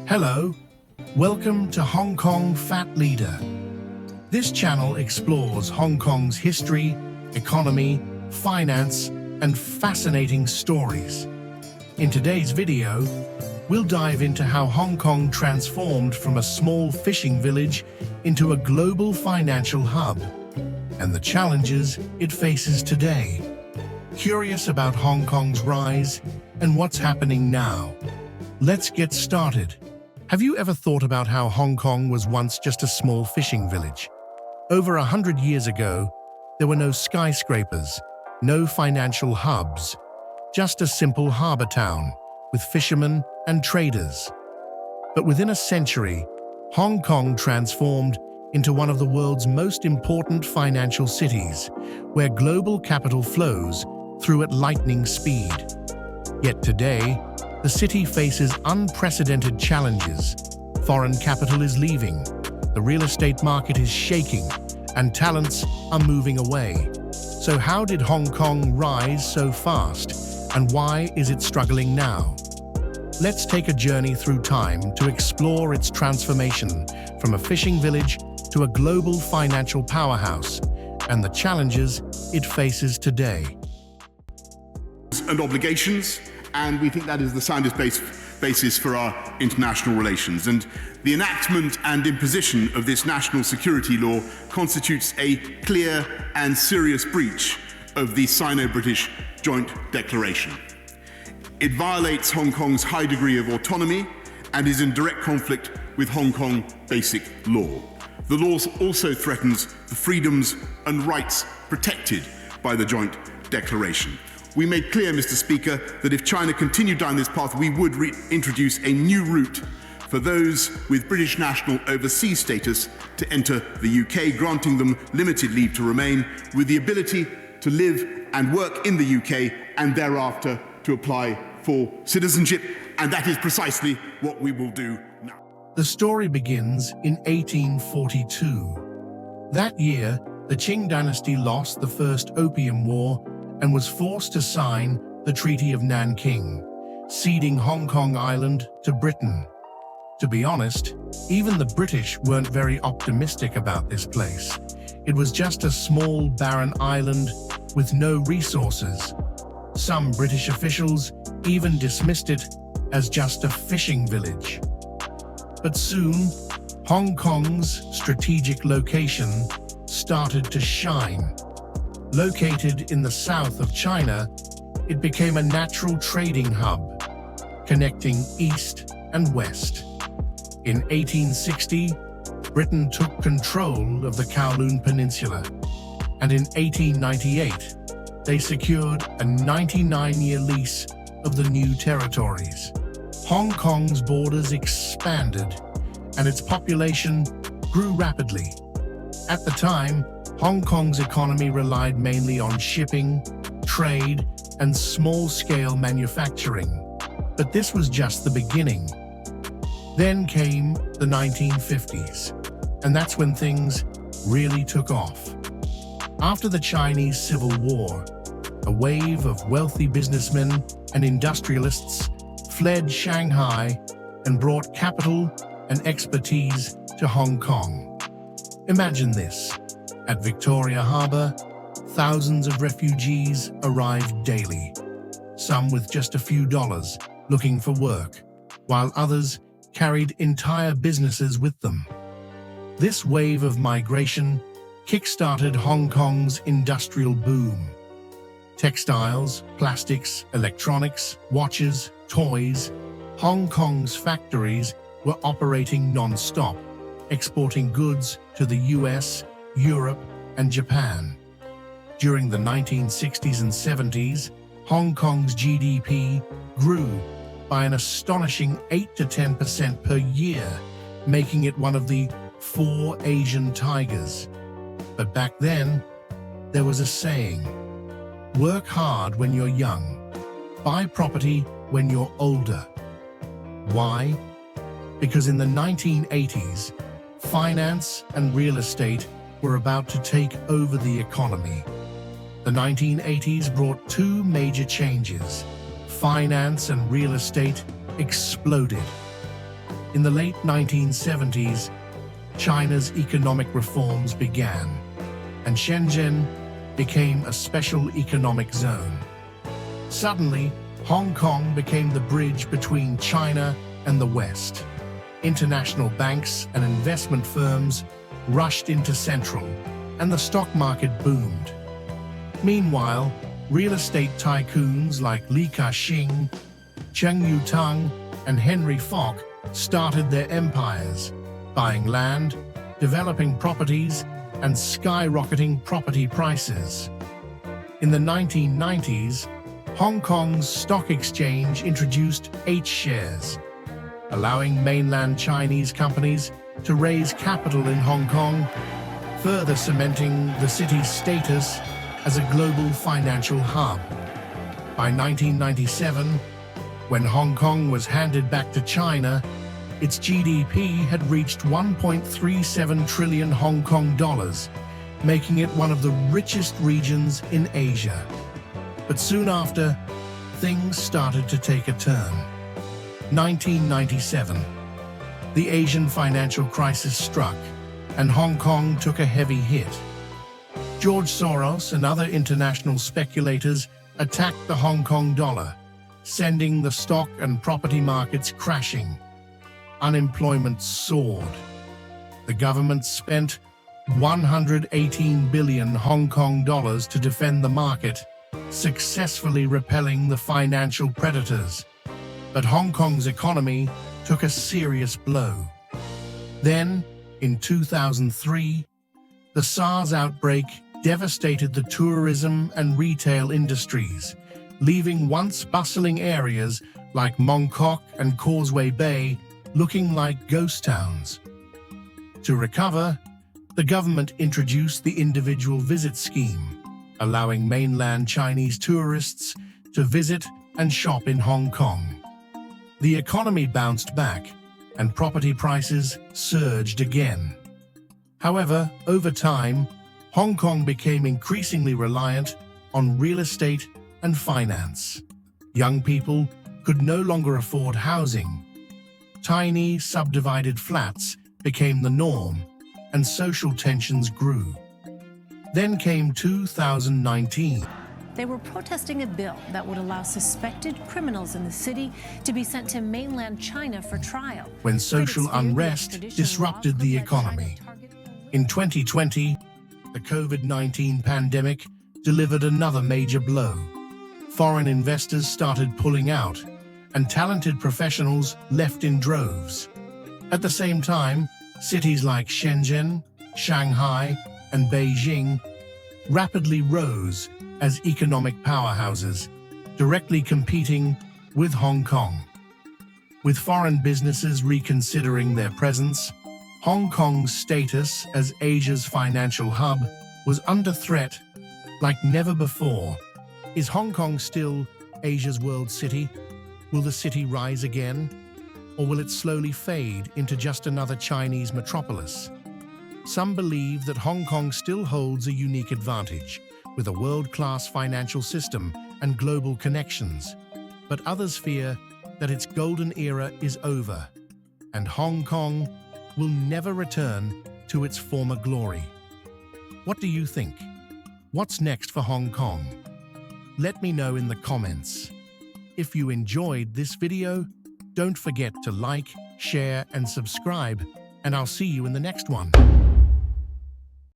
Hello, welcome to Hong Kong Fat Leader. This channel explores Hong Kong's history, economy, finance, and fascinating stories. In today's video, we'll dive into how Hong Kong transformed from a small fishing village into a global financial hub, and the challenges it faces today. Curious about Hong Kong's rise and what's happening now? Let's get started. Have you ever thought about how Hong Kong was once just a small fishing village? Over 100 years ago, there were no skyscrapers, no financial hubs, just a simple harbour town with fishermen and traders. But within a century, Hong Kong transformed into one of the world's most important financial cities, where global capital flows through at lightning speed. Yet today, the city faces unprecedented challenges. Foreign capital is leaving, the real estate market is shaking, and talents are moving away. So how did Hong Kong rise so fast, and why is it struggling now? Let's take a journey through time to explore its transformation from a fishing village to a global financial powerhouse, and the challenges it faces today. And obligations, and we think that is the soundest basis for our international relations. And the enactment and imposition of this national security law constitutes a clear and serious breach of the Sino-British Joint Declaration. It violates Hong Kong's high degree of autonomy and is in direct conflict with Hong Kong basic law. The law also threatens the freedoms and rights protected by the Joint Declaration. We made clear, Mr. Speaker, that if China continued down this path, we would introduce a new route for those with British national overseas status to enter the UK, granting them limited leave to remain, with the ability to live and work in the UK and thereafter to apply for citizenship, and that is precisely what we will do now. The story begins in 1842. That year, the Qing dynasty lost the First Opium War and was forced to sign the Treaty of Nanking, ceding Hong Kong Island to Britain. To be honest, even the British weren't very optimistic about this place. It was just a small, barren island with no resources. Some British officials even dismissed it as just a fishing village. But soon, Hong Kong's strategic location started to shine. Located in the south of China, it became a natural trading hub, connecting east and west. In 1860, Britain took control of the Kowloon Peninsula, and in 1898, they secured a 99-year lease of the new territories. Hong Kong's borders expanded, and its population grew rapidly. At the time, Hong Kong's economy relied mainly on shipping, trade, and small-scale manufacturing. But this was just the beginning. Then came the 1950s, and that's when things really took off. After the Chinese Civil War, a wave of wealthy businessmen and industrialists fled Shanghai and brought capital and expertise to Hong Kong. Imagine this. At Victoria Harbour, thousands of refugees arrived daily, some with just a few dollars looking for work, while others carried entire businesses with them. This wave of migration kick-started Hong Kong's industrial boom. Textiles, plastics, electronics, watches, toys, Hong Kong's factories were operating non-stop, exporting goods to the US, Europe, and Japan. During the 1960s and 70s, Hong Kong's GDP grew by an astonishing 8 to 10% per year, making it one of the 4 Asian tigers. But back then, there was a saying, work hard when you're young, buy property when you're older. Why? Because in the 1980s, finance and real estate were about to take over the economy. The 1980s brought 2 major changes. Finance and real estate exploded. In the late 1970s, China's economic reforms began, and Shenzhen became a special economic zone. Suddenly, Hong Kong became the bridge between China and the West. International banks and investment firms rushed into Central, and the stock market boomed. Meanwhile, real estate tycoons like Li Ka-shing, Cheng Yu-tung, and Henry Fok started their empires, buying land, developing properties, and skyrocketing property prices. In the 1990s, Hong Kong's stock exchange introduced H-shares, allowing mainland Chinese companies to raise capital in Hong Kong, further cementing the city's status as a global financial hub. By 1997, when Hong Kong was handed back to China, its GDP had reached 1.37 trillion Hong Kong dollars, making it one of the richest regions in Asia. But soon after, things started to take a turn. 1997. The Asian financial crisis struck, and Hong Kong took a heavy hit. George Soros and other international speculators attacked the Hong Kong dollar, sending the stock and property markets crashing. Unemployment soared. The government spent 118 billion Hong Kong dollars to defend the market, successfully repelling the financial predators. But Hong Kong's economy took a serious blow. Then, in 2003, the SARS outbreak devastated the tourism and retail industries, leaving once bustling areas like Mong Kok and Causeway Bay looking like ghost towns. To recover, the government introduced the individual visit scheme, allowing mainland Chinese tourists to visit and shop in Hong Kong. The economy bounced back, and property prices surged again. However, over time, Hong Kong became increasingly reliant on real estate and finance. Young people could no longer afford housing. Tiny, subdivided flats became the norm, and social tensions grew. Then came 2019. They were protesting a bill that would allow suspected criminals in the city to be sent to mainland China for trial. When social unrest disrupted the economy. In 2020, the COVID-19 pandemic delivered another major blow. Foreign investors started pulling out, and talented professionals left in droves. At the same time, cities like Shenzhen, Shanghai, and Beijing rapidly rose as economic powerhouses, directly competing with Hong Kong. With foreign businesses reconsidering their presence, Hong Kong's status as Asia's financial hub was under threat like never before. Is Hong Kong still Asia's world city? Will the city rise again? Or will it slowly fade into just another Chinese metropolis? Some believe that Hong Kong still holds a unique advantage, with a world-class financial system and global connections. But others fear that its golden era is over, and Hong Kong will never return to its former glory. What do you think? What's next for Hong Kong? Let me know in the comments. If you enjoyed this video, don't forget to like, share, and subscribe, and I'll see you in the next one.